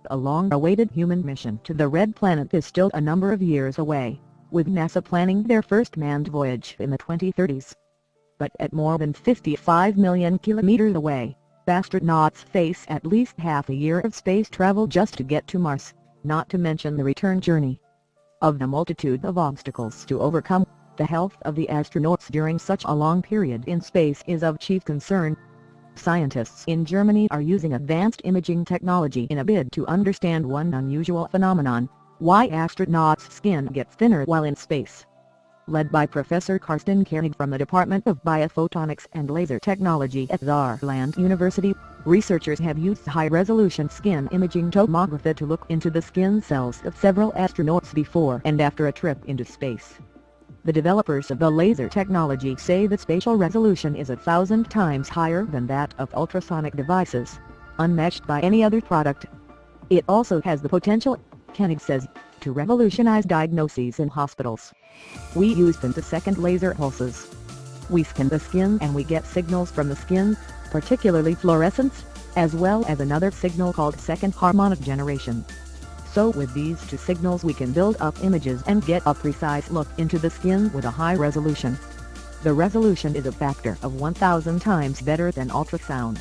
A long-awaited human mission to the Red Planet is still a number of years away, with NASA planning their first manned voyage in the 2030s. But at more than 55 million kilometers away, astronauts face at least half a year of space travel just to get to Mars, not to mention the return journey. Of the multitude of obstacles to overcome, the health of the astronauts during such a long period in space is of chief concern. Scientists in Germany are using advanced imaging technology in a bid to understand one unusual phenomenon: why astronauts' skin gets thinner while in space. Led by Professor Karsten Koenig from the Department of Biophotonics and Laser Technology at Saarland University, researchers have used high-resolution skin imaging tomography to look into the skin cells of several astronauts before and after a trip into space. The developers of the laser technology say the spatial resolution is 1,000 times higher than that of ultrasonic devices, unmatched by any other product. It also has the potential, Koenig says, to revolutionize diagnoses in hospitals. We use femtosecond laser pulses. We scan the skin and we get signals from the skin, particularly fluorescence, as well as another signal called second harmonic generation. So with these two signals we can build up images and get a precise look into the skin with a high resolution. The resolution is a factor of 1,000 times better than ultrasound.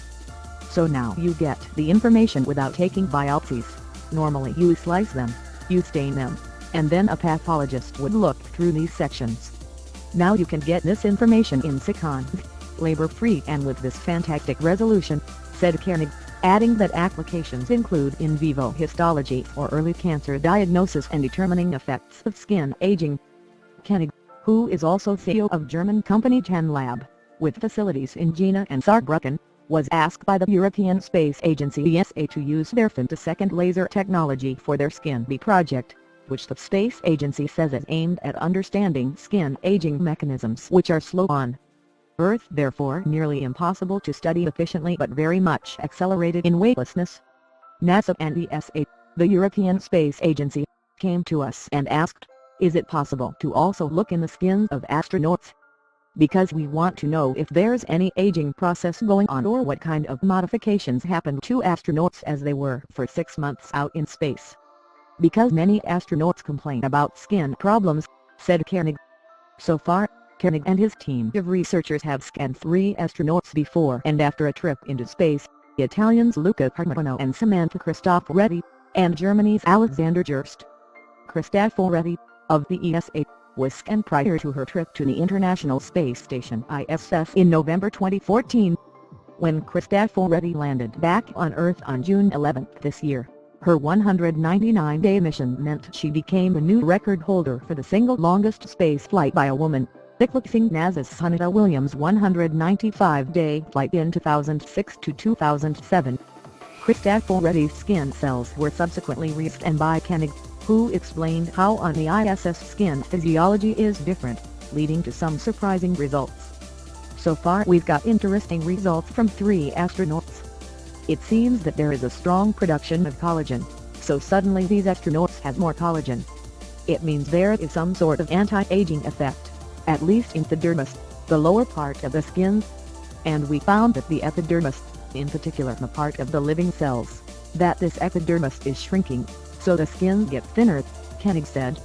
So now you get the information without taking biopsies. Normally you slice them, you stain them, and then a pathologist would look through these sections. Now you can get this information in seconds, labor-free and with this fantastic resolution, said Koenig, adding that applications include in vivo histology for early cancer diagnosis and determining effects of skin aging. Koenig, who is also CEO of German company Lab, with facilities in Jena and Saarbrücken, was asked by the European Space Agency ESA to use their femtosecond laser technology for their Skin B project, which the space agency says is aimed at understanding skin aging mechanisms which are slow on Earth, therefore nearly impossible to study efficiently but very much accelerated in weightlessness. NASA and ESA, the European Space Agency, came to us and asked, is it possible to also look in the skins of astronauts? Because we want to know if there's any aging process going on or what kind of modifications happened to astronauts as they were for 6 months out in space. Because many astronauts complain about skin problems, said Koenig. So far, Koenig and his team of researchers have scanned 3 astronauts before and after a trip into space, the Italians Luca Parmigiano and Samantha Cristoforetti, and Germany's Alexander Gerst. Cristoforetti, of the ESA, was scanned prior to her trip to the International Space Station ISS in November 2014. When Cristoforetti landed back on Earth on June 11 this year, her 199-day mission meant she became the new record holder for the single longest space flight by a woman, eclipsing NASA's Sunita Williams' 195-day flight in 2006 to 2007. Cristoforetti's skin cells were subsequently re-scanned by Koenig, who explained how on the ISS skin physiology is different, leading to some surprising results. So far we've got interesting results from 3 astronauts. It seems that there is a strong production of collagen, so suddenly these astronauts have more collagen. It means there is some sort of anti-aging effect, at least in the dermis, the lower part of the skin. And we found that the epidermis, in particular the part of the living cells, that this epidermis is shrinking, so the skin gets thinner, Koenig said.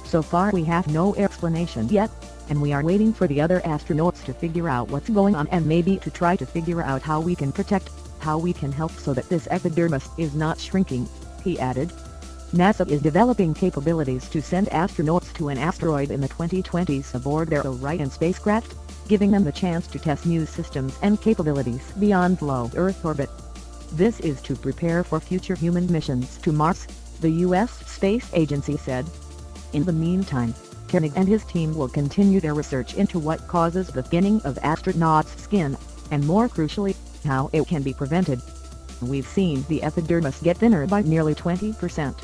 So far we have no explanation yet, and we are waiting for the other astronauts to figure out what's going on and maybe to try to figure out how we can protect, how we can help so that this epidermis is not shrinking, he added. NASA is developing capabilities to send astronauts to an asteroid in the 2020s aboard their Orion spacecraft, giving them the chance to test new systems and capabilities beyond low Earth orbit. This is to prepare for future human missions to Mars, the U.S. Space Agency said. In the meantime, Koenig and his team will continue their research into what causes the thinning of astronauts' skin, and more crucially, how it can be prevented. We've seen the epidermis get thinner by nearly 20%.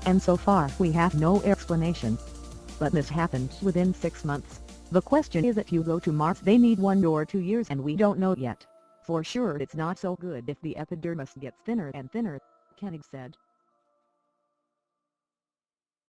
And so far we have no explanation. But this happened within 6 months. The question is, if you go to Mars they need 1 or 2 years and we don't know yet. For sure it's not so good if the epidermis gets thinner and thinner, Koenig said.